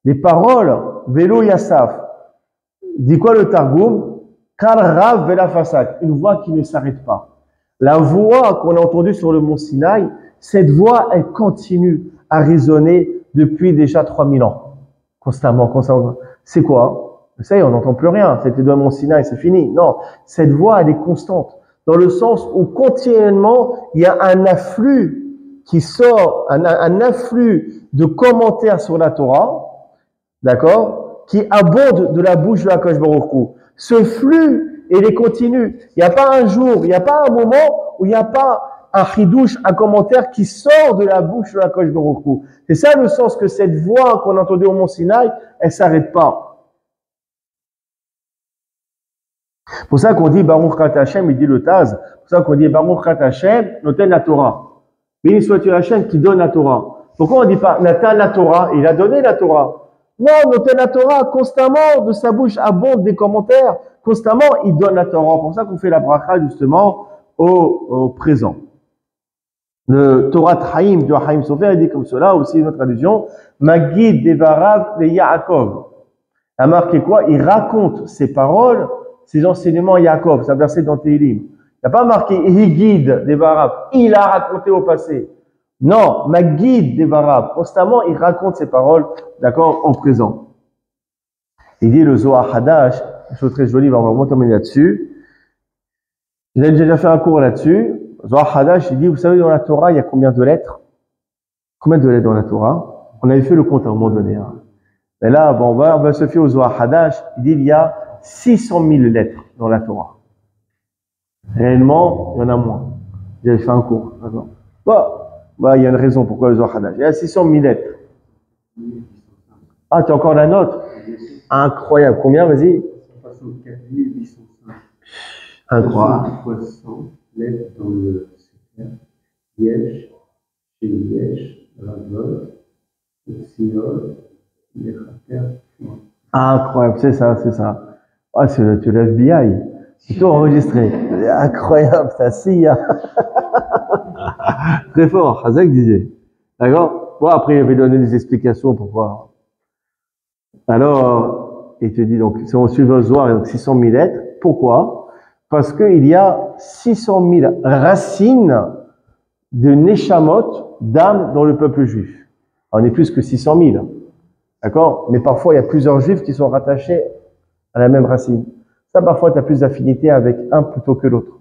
Les paroles, Velo Yassaf. Dit quoi le Targum? Kal Rav Vela Fasak. Une voix qui ne s'arrête pas. La voix qu'on a entendue sur le mont Sinaï, cette voix, elle continue à résonner depuis déjà 3000 ans. Constamment. C'est quoi? Ça y est, on n'entend plus rien. C'était dans mon Sinaï, c'est fini. Non. Cette voix, elle est constante. Dans le sens où continuellement, il y a un afflux qui sort, un afflux de commentaires sur la Torah, d'accord, qui abonde de la bouche de HaKadosh Baruch Hu. Ce flux, il est continu. Il n'y a pas un jour, il n'y a pas un moment où il n'y a pas un chidouche, un commentaire qui sort de la bouche de HaKadosh Baruch Hu. C'est ça le sens que cette voix qu'on entendait au mont Sinaï, elle s'arrête pas. Pour ça qu'on dit Baruch Ata Hashem, il dit le Taz. Pour ça qu'on dit Baruch Ata Hashem, noten la Torah. Béni soit-tu Hashem qui donne la Torah. Pourquoi on ne dit pas Natan la Torah? Il a donné la Torah. Non, noten la Torah, constamment, de sa bouche abonde des commentaires. Constamment, il donne la Torah. C'est pour ça qu'on fait la bracha, justement, au présent. Le Torah Haïm de Haïm Sofer, il dit comme cela, aussi une autre allusion. Magid Devarav le Yaakov. Il a marqué quoi? Il raconte ses paroles, ses enseignements à Yaakov. C'est un verset dans Tehillim. Il n'a pas marqué Higid Devarav. Il a raconté au passé. Non, Magid Devarav. Constamment, il raconte ses paroles, d'accord, au présent. Il dit le Zohar Hadash, une chose très jolie, on va vraiment terminer là-dessus. J'ai déjà fait un cours là-dessus. Zohar Hadash, il dit, vous savez, dans la Torah, il y a combien de lettres? Combien de lettres dans la Torah? On avait fait le compte à un moment donné. Hein. Mais là, bon, on va se fier au Zohar Hadash. Il dit, il y a 600 000 lettres dans la Torah. Réellement, il y en a moins. J'avais fait un cours. Bon, il y a une raison pourquoi le Zohar Hadash. Il y a 600 000 lettres. Ah, tu as encore la note? Incroyable. Combien, vas-y? Incroyable. 300 lettres dans le Sefer, Yesh, chez Yesh, Ravot, Sion, Lechater. Incroyable, c'est ça, c'est ça. Ah, c'est le FBI. C'est tout enregistré. C'est incroyable, ça, si. Très fort, Hazak disait. D'accord? Bon, après, il avait donné des explications pourquoi. Alors, il te dit, donc, si on suit le Zohar, donc 600 000 lettres, pourquoi? Parce qu'il y a 600 000 racines de Neshamot, d'âmes dans le peuple juif. Alors, on est plus que 600 000. D'accord? Mais parfois, il y a plusieurs juifs qui sont rattachés à la même racine. Ça, parfois, tu as plus d'affinité avec un plutôt que l'autre.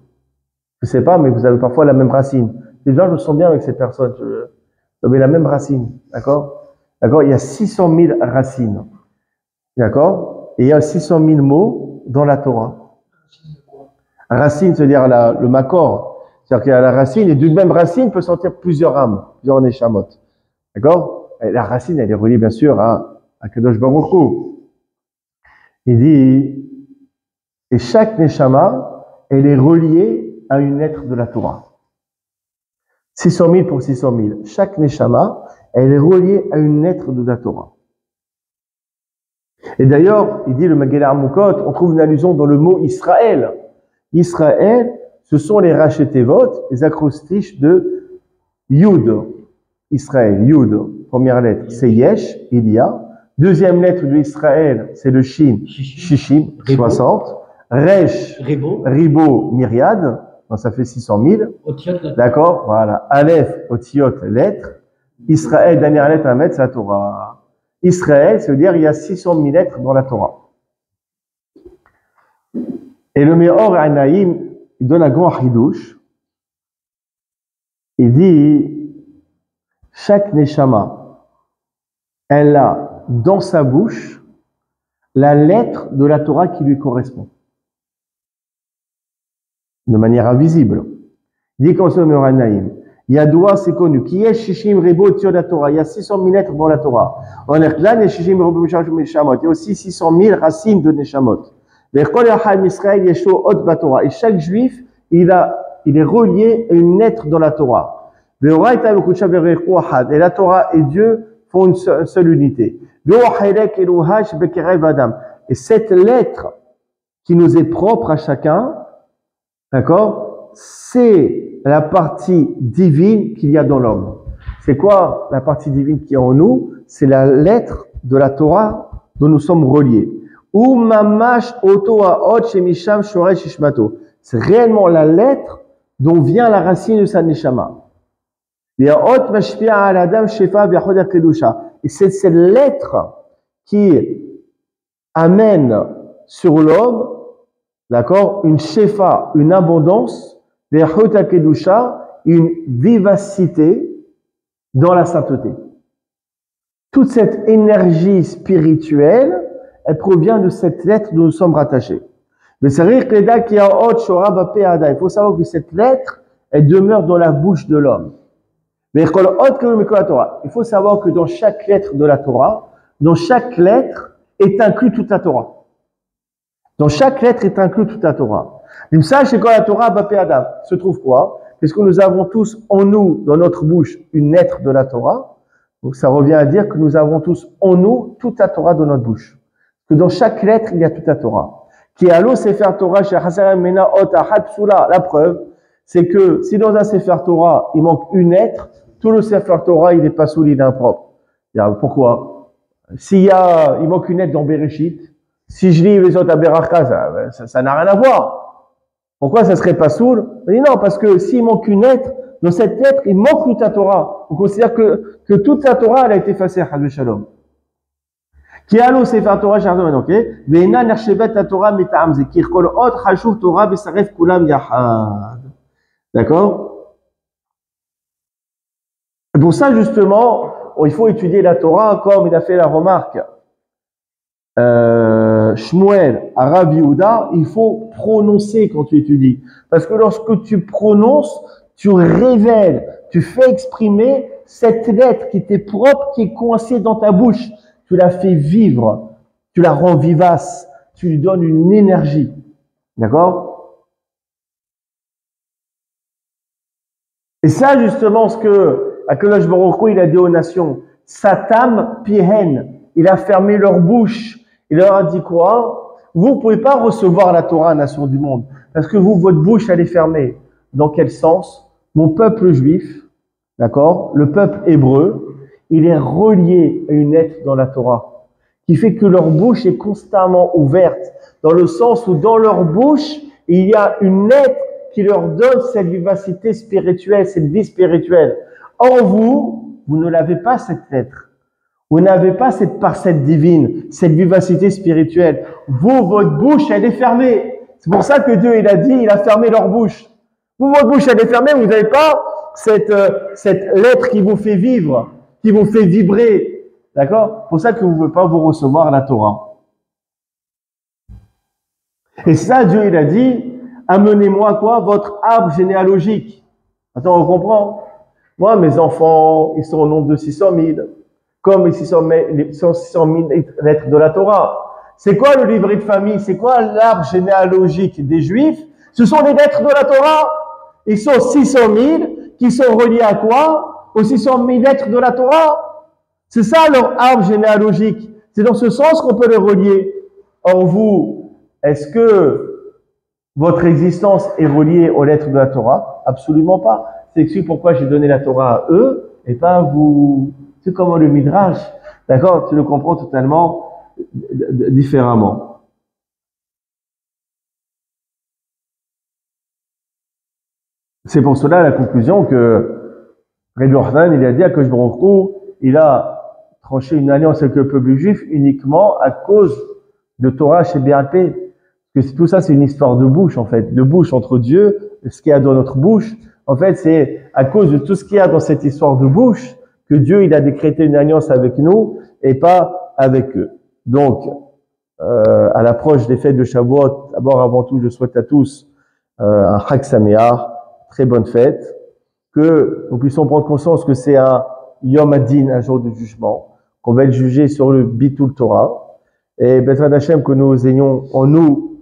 Je sais pas, mais vous avez parfois la même racine. Les gens, je me sens bien avec ces personnes. Vous avez la même racine. D'accord? D'accord? Il y a 600 000 racines. D'accord? Et il y a 600 000 mots dans la Torah. Racine, c'est-à-dire le makor. C'est-à-dire qu'il y a la racine, et d'une même racine peut sortir plusieurs âmes, plusieurs neshamot. D'accord? Et la racine, elle est reliée bien sûr à Kadosh Baruch Hu. Il dit, et chaque Neshama, elle est reliée à une lettre de la Torah. 600 000 pour 600 000. Chaque Neshama, elle est reliée à une lettre de la Torah. Et d'ailleurs, il dit le Megillah Amukot, on trouve une allusion dans le mot Israël. Israël, ce sont les rachetevot, les acrostiches de Yud. Israël, Yud, première lettre, c'est Yesh, il y a. Deuxième lettre de Israël, c'est le Shin, Shishim, 60. Resh, Ribo, myriade, donc ça fait 600 000. D'accord, voilà. Aleph, Otiot, lettre. Israël, dernière lettre à mettre, c'est la Torah. Israël, ça veut dire il y a 600 000 lettres dans la Torah. Et le Meor Anaïm, il donne un grand chidouche. Il dit, chaque Neshama, elle a dans sa bouche la lettre de la Torah qui lui correspond. De manière invisible. Il dit comme ça le Meor Anaïm. Yadoua, c'est connu. Qui est Shishim Rebo Tio la Torah? Il y a 600 000 lettres dans la Torah. En Erklan, et Shishim Rebo Neshamot. Il y a aussi 600 000 racines de Neshamot. Et chaque juif, il est relié à une lettre dans la Torah. Et la Torah et Dieu font une seule unité. Et cette lettre qui nous est propre à chacun, d'accord, c'est la partie divine qu'il y a dans l'homme. C'est quoi la partie divine qu'il y a en nous? C'est la lettre de la Torah dont nous sommes reliés. C'est réellement la lettre dont vient la racine de sa neshama. Et c'est cette lettre qui amène sur l'homme, d'accord, une shefa, une abondance, une vivacité dans la sainteté. Toute cette énergie spirituelle, elle provient de cette lettre dont nous sommes rattachés. Mais il faut savoir que cette lettre, elle demeure dans la bouche de l'homme. Il faut savoir que dans chaque lettre de la Torah, dans chaque lettre est inclus toute la Torah. Dans chaque lettre est inclus toute la Torah. Une sage, c'est quand la Torah Bapé Adam se trouve quoi? Puisque nous avons tous en nous, dans notre bouche, une lettre de la Torah. Donc ça revient à dire que nous avons tous en nous toute la Torah dans notre bouche. Que dans chaque lettre, il y a toute la Torah. Qui allo Sefer Torah chez Hasaram Mena Ot Ahad Psula. La preuve, c'est que si dans un Sefer Torah, il manque une lettre, tout le Sefer Torah, il est pas soul, il est impropre. Pourquoi? Il manque une lettre dans Bereshit, si je lis les autres à Berachka, ça n'a rien à voir. Pourquoi ça serait pas soul? On dit non, parce que s'il manque une lettre, dans cette lettre, il manque toute la Torah. On considère que toute la Torah, elle a été effacée à Chag Shalom. Qui allo Sefer Torah Shardom, ok? Ve'ena nershebet la Torah meta'am zekir kol ot chashuv Torah b'saref kulam yachad. D'accord? Pour ça, justement, il faut étudier la Torah comme il a fait la remarque. Shmuel à Rav Yehuda, il faut prononcer quand tu étudies. Parce que lorsque tu prononces, tu révèles, tu fais exprimer cette lettre qui t'est propre, qui est coincée dans ta bouche. Tu la fais vivre, tu la rends vivace, tu lui donnes une énergie. D'accord? Et ça, justement, ce que Akadosh Baruch Hu, il a dit aux nations, Satam Pihen, il a fermé leur bouche. Il leur a dit quoi? Vous ne pouvez pas recevoir la Torah, nation du monde, parce que vous, votre bouche, elle est fermée. Dans quel sens? Mon peuple juif, d'accord, le peuple hébreu, il est relié à une lettre dans la Torah, qui fait que leur bouche est constamment ouverte, dans le sens où dans leur bouche, il y a une lettre qui leur donne cette vivacité spirituelle, cette vie spirituelle. Or vous ne l'avez pas cette lettre. Vous n'avez pas cette parcelle divine, cette vivacité spirituelle. Vous, votre bouche, elle est fermée. C'est pour ça que Dieu, il a dit, il a fermé leur bouche. Vous, votre bouche, elle est fermée, vous n'avez pas cette lettre qui vous fait vivre, qui vous fait vibrer. D'accord? C'est pour ça que vous ne pouvez pas vous recevoir la Torah. Et ça, Dieu, il a dit, amenez-moi quoi? Votre arbre généalogique. Attends, on comprend? Moi, mes enfants, ils sont au nombre de 600 000, comme les 600 000 lettres de la Torah. C'est quoi le livret de famille? C'est quoi l'arbre généalogique des Juifs? Ce sont les lettres de la Torah. Ils sont 600 000 qui sont reliés à quoi? Aux 600 000 lettres de la Torah. C'est ça leur arbre généalogique. C'est dans ce sens qu'on peut les relier. Or vous, est-ce que votre existence est reliée aux lettres de la Torah? Absolument pas. C'est pourquoi j'ai donné la Torah à eux et pas à vous. C'est comme le Midrash. D'accord? Tu le comprends totalement différemment. C'est pour cela la conclusion que Rabbi Yochanan, il a dit à Akadosh Baruch Hu, il a tranché une alliance avec le peuple juif uniquement à cause de Torah chez BAP. Parce que tout ça, c'est une histoire de bouche, en fait, de bouche entre Dieu, ce qu'il y a dans notre bouche. En fait, c'est à cause de tout ce qu'il y a dans cette histoire de bouche que Dieu, il a décrété une alliance avec nous et pas avec eux. Donc, à l'approche des fêtes de Shavuot, d'abord, avant tout, je souhaite à tous un Chag Sameach, très bonne fête, que nous puissions prendre conscience que c'est un Yom Adin, un jour de jugement, qu'on va être jugé sur le Bitul Torah, et Bezrat Hashem, que nous ayons en nous,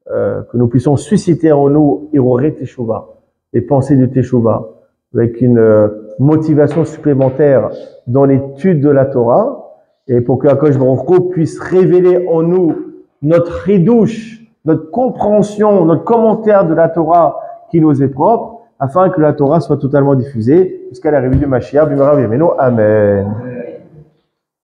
que nous puissions susciter en nous Hiroré Teshuvah, des pensées de Teshuvah, avec une motivation supplémentaire dans l'étude de la Torah, et pour que Akadosh Baruch Hu puisse révéler en nous notre ridouche, notre compréhension, notre commentaire de la Torah qui nous est propre, afin que la Torah soit totalement diffusée jusqu'à l'arrivée du Mashiach. Amen.